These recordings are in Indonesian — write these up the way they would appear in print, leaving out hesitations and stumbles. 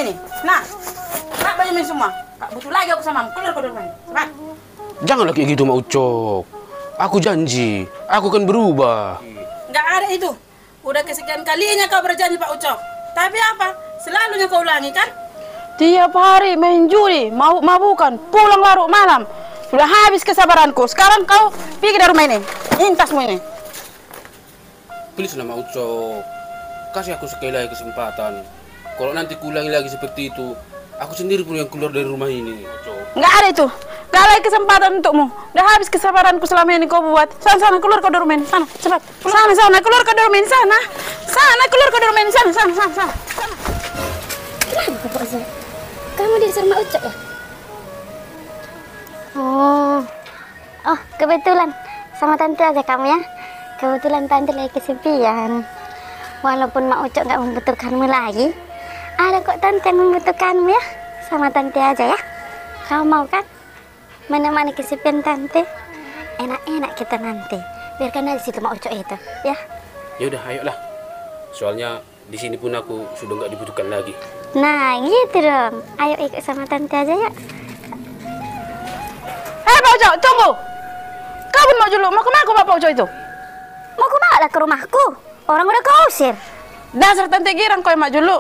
ini. Nah, Pak baju ini semua. Pak butuh lagi aku sama kamu. Keluar ke rumah ini. Cepat. Janganlah kayak gitu, Mak Ucok. Aku janji, aku akan berubah. Nggak ada itu. Udah kesekian kalinya kau berjanji Pak Ucok. Tapi apa? Selalunya kau ulangi kan? Tiap hari main judi, mabukan, pulang larut malam. Sudah habis kesabaranku. Sekarang kau pergi dari rumah ini. Ini tasmu ini. Please lah, Mak Ucok. Kasih aku sekali lagi kesempatan. Kalau nanti kuulangi lagi seperti itu, aku sendiri pun yang keluar dari rumah ini, Ucok. Nggak ada itu. Nggak ada kesempatan untukmu. Udah habis kesabaranku selama ini kau buat. Sana, keluar kau dari rumah ini. Sana, cepat. Sana, keluar kau dari rumah ini. Sana, keluar kau dari rumah ini. Sana. Kenapa Pak? Kamu disuruh Mak Ucok ya? Oh, kebetulan sama tante aja kamu ya. Kebetulan tante lagi kesepian. Walaupun Mak Ucok nggak membutuhkanmu lagi, ada kok tante yang membutuhkanmu ya. Sama tante aja ya. Kamu mau kan menemani kesepian tante? Enak-enak kita nanti. Biarkan aja situ Mak Ucok itu, ya. Ya udah, ayolah. Soalnya di sini pun aku sudah nggak dibutuhkan lagi. Nah, gitu dong. Ayo ikut sama tante aja ya. Pak Ucok, tunggu. Kau mau dulu. Mau kemana Pak Ucok itu? Mau kemana ke rumahku? Orang udah kau usir. Dasar tante girang kau yang maju dulu.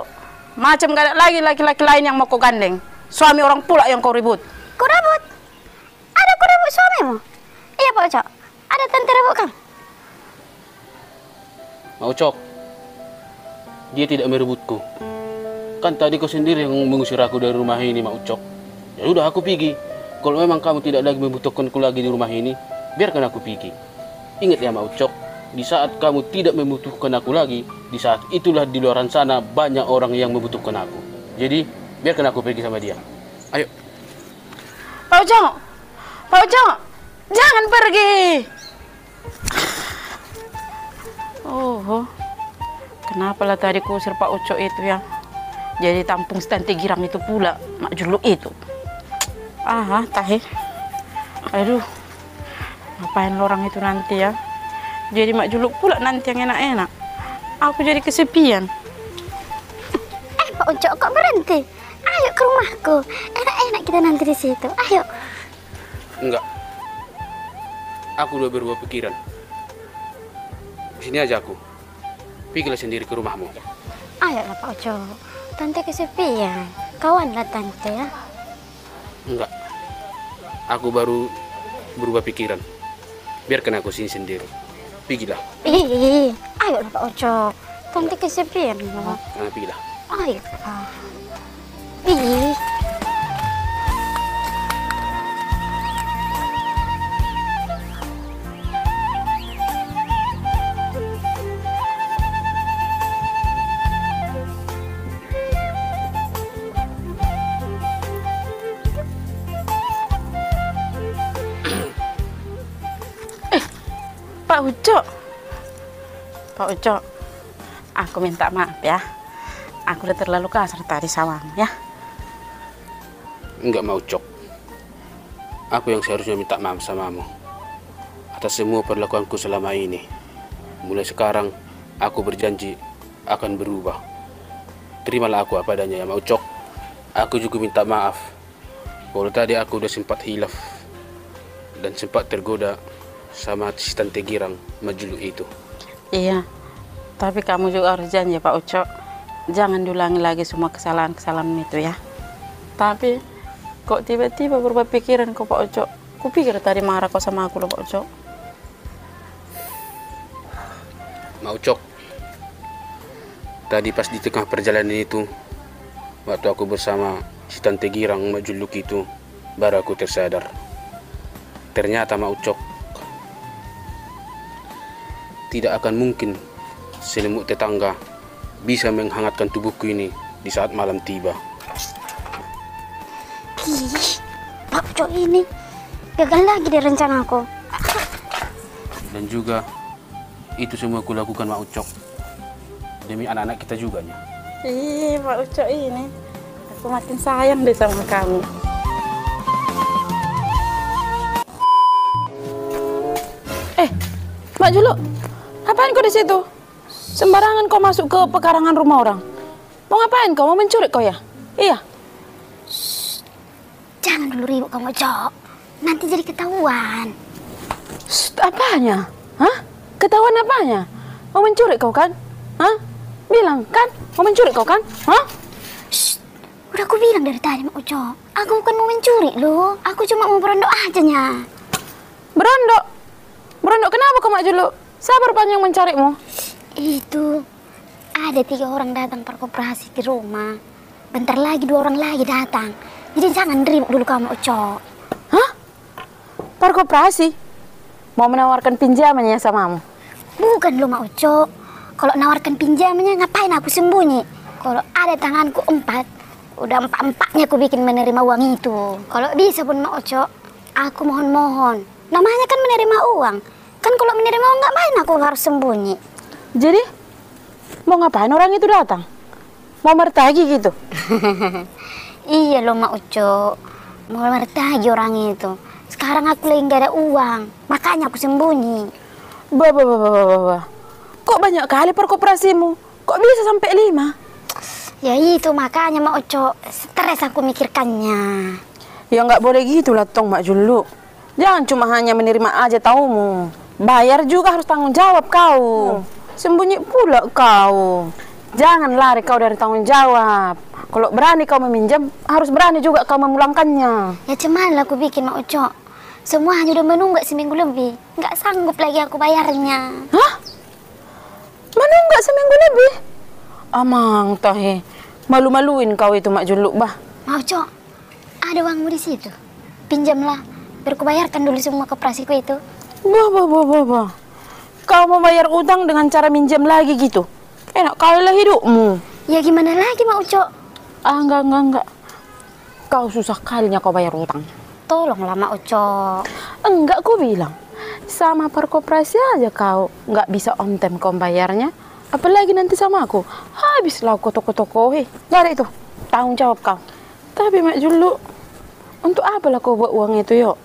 Macam gak ada lagi laki-laki lain yang mau kau gandeng. Suami orang pula yang kau ribut. Kau ribut? Ada kau ribut suamimu? Iya Pak Ucok. Ada tante ribut kan? Mak Ucok, dia tidak merebutku. Kan tadi kau sendiri yang mengusir aku dari rumah ini, Mak Ucok. Ya udah, aku pergi. Kalau memang kamu tidak lagi membutuhkanku lagi di rumah ini, biarkan aku pergi. Ingat ya, Mak Ucok, di saat kamu tidak membutuhkan aku lagi, di saat itulah di luar sana banyak orang yang membutuhkan aku. Jadi, biarkan aku pergi sama dia. Ayo. Pak Ucok, jangan pergi. Oh, kenapa lah tadi kusir Pak Ucok itu ya? Jadi tampung tante girang itu pula, Mak Juluk itu. Tahe. Aduh, ngapain orang itu nanti ya? Jadi Mak Juluk pula nanti yang enak-enak. Aku jadi kesepian. Pak Ucok kok berhenti? Ayo ke rumahku. Enak-enak kita nanti di situ. Ayo. Enggak. Aku udah berubah pikiran. Sini aja aku. Pergilah sendiri ke rumahmu. Ayolah Pak Ucok. Tante kesepian. Kawanlah tante ya. Enggak. Aku baru berubah pikiran. Biarkan aku sini sendiri. Pergilah. Ayolah Pak Ucok. Tante kesepian loh. Pergilah. Ayo. Pak Ucok, aku minta maaf ya. Aku udah terlalu kasar tadi sawamu ya. Enggak, Mak Ucok. Aku yang seharusnya minta maaf samamu atas semua perlakuanku selama ini. Mulai sekarang, aku berjanji akan berubah. Terimalah aku apa adanya ya, Mak Ucok. Aku juga minta maaf kalau tadi aku udah sempat hilaf dan sempat tergoda sama si tante girang Majulu itu. Iya, tapi kamu juga harus janji Pak Ucok, jangan diulangi lagi semua kesalahan-kesalahan itu ya. Tapi kok tiba-tiba berubah pikiran kok Pak Ucok? Kupikir tadi marah kok sama aku loh Pak Ucok. Mak Ucok, tadi pas di tengah perjalanan itu, waktu aku bersama si tante girang Majulu itu, baru aku tersadar. Ternyata Mak Ucok, tidak akan mungkin selimut tetangga bisa menghangatkan tubuhku ini di saat malam tiba. Pak Ucok ini gagal lagi di rencanaku. Dan juga itu semua aku lakukan, Mak Ucok, demi anak-anak kita juga ya. Pak Ucok ini, aku makin sayang deh sama kamu. Mbak Juluk, ngapain kau di situ? Sembarangan kau masuk ke pekarangan rumah orang. Mau ngapain kau? Mau mencuri kau ya? Iya. Jangan dulu ribut kamu, Cok. Nanti jadi ketahuan. Apanya? Hah? Ketahuan apanya? Mau mencuri kau kan? Hah? Bilang kan? Mau mencuri kau kan? Hah? Udah aku bilang dari tadi, Mak Uco. Aku bukan mau mencuri loh. Aku cuma mau berondok aja nya. Berondok? Berondok kenapa kau Mak Julu? Sabar panjang mencarimu. Itu ada 3 orang datang perkoperasi di rumah. Bentar lagi 2 orang lagi datang. Jadi jangan ribut dulu kamu, Uco. Hah? Perkoperasi? Mau menawarkan pinjamannya samamu? Bukan lo, Mak Uco. Kalau nawarkan pinjamannya ngapain aku sembunyi? Kalau ada tanganku 4, udah 4-4-nya aku bikin menerima uang itu. Kalau bisa pun, Mak Uco, aku mohon-mohon. Namanya kan menerima uang. Kan kalau menerima uang nggak main aku harus sembunyi. Jadi, mau ngapain orang itu datang? Mau mertagi gitu? Iya loh, Mak Uco. Mau mertagi orang itu. Sekarang aku lagi nggak ada uang. Makanya aku sembunyi. Bah. Kok banyak kali perkoperasimu? Kok bisa sampai 5? Ya itu makanya, Mak Uco. Stres aku mikirkannya. Ya nggak boleh gitu lah tong Mak Julu. Jangan cuma hanya menerima aja taumu. Bayar juga harus tanggung jawab kau. Sembunyi pula kau. Jangan lari kau dari tanggung jawab. Kalau berani kau meminjam, harus berani juga kau memulangkannya. Ya cuman lah aku bikin, Mak Uco. Semua hanya udah menunggak seminggu lebih. Nggak sanggup lagi aku bayarnya. Hah? Menunggak seminggu lebih? Amang tahe. Malu-maluin kau itu Mak Julu bah. Mak Uco, ada uangmu di situ. Pinjamlah, biar aku bayarkan dulu semua koperasiku itu. Bah. Kau mau bayar utang dengan cara minjam lagi gitu? Enak kali lah hidupmu. Ya gimana lagi, Mak Uco? Ah, enggak. Kau susah kalinya kau bayar utang. Tolonglah, Mak Uco. Enggak, ku bilang. Sama perkoperasi aja kau nggak bisa on time kau bayarnya. Apalagi nanti sama aku. Habislah aku toko-tokohi. Nggak ada itu. Tanggung jawab kau. Tapi Mak Julu, untuk apalah kau buat uang itu yuk?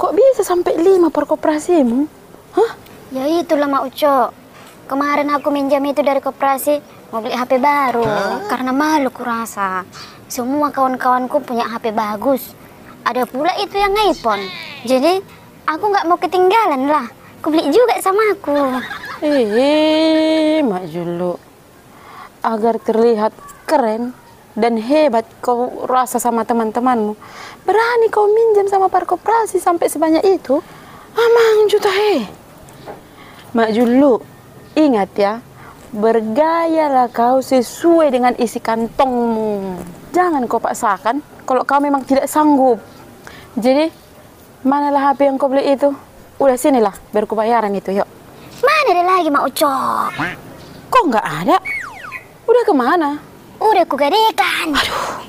Kok bisa sampai 5 perkoperasimu? Hah? Ya itulah, Mak Uco. Kemarin aku minjam itu dari koperasi mau beli HP baru. Karena malu kurasa. Semua kawan-kawanku punya HP bagus. Ada pula itu yang iPhone. Jadi aku nggak mau ketinggalan lah. Aku beli juga sama aku. Mak Julu. Agar terlihat keren dan hebat kau rasa sama teman-temanmu, berani kau minjam sama perkoperasi sampai sebanyak itu? Amang juta Mak Julu, ingat ya, bergayalah kau sesuai dengan isi kantongmu. Jangan kau paksakan kalau kau memang tidak sanggup. Jadi, manalah HP yang kau beli itu? Udah sinilah, biar ku bayaran itu, yuk. Mana ada lagi, Mak Uco? Kok nggak ada? Udah kemana? Udah ku gadekan. Aduh.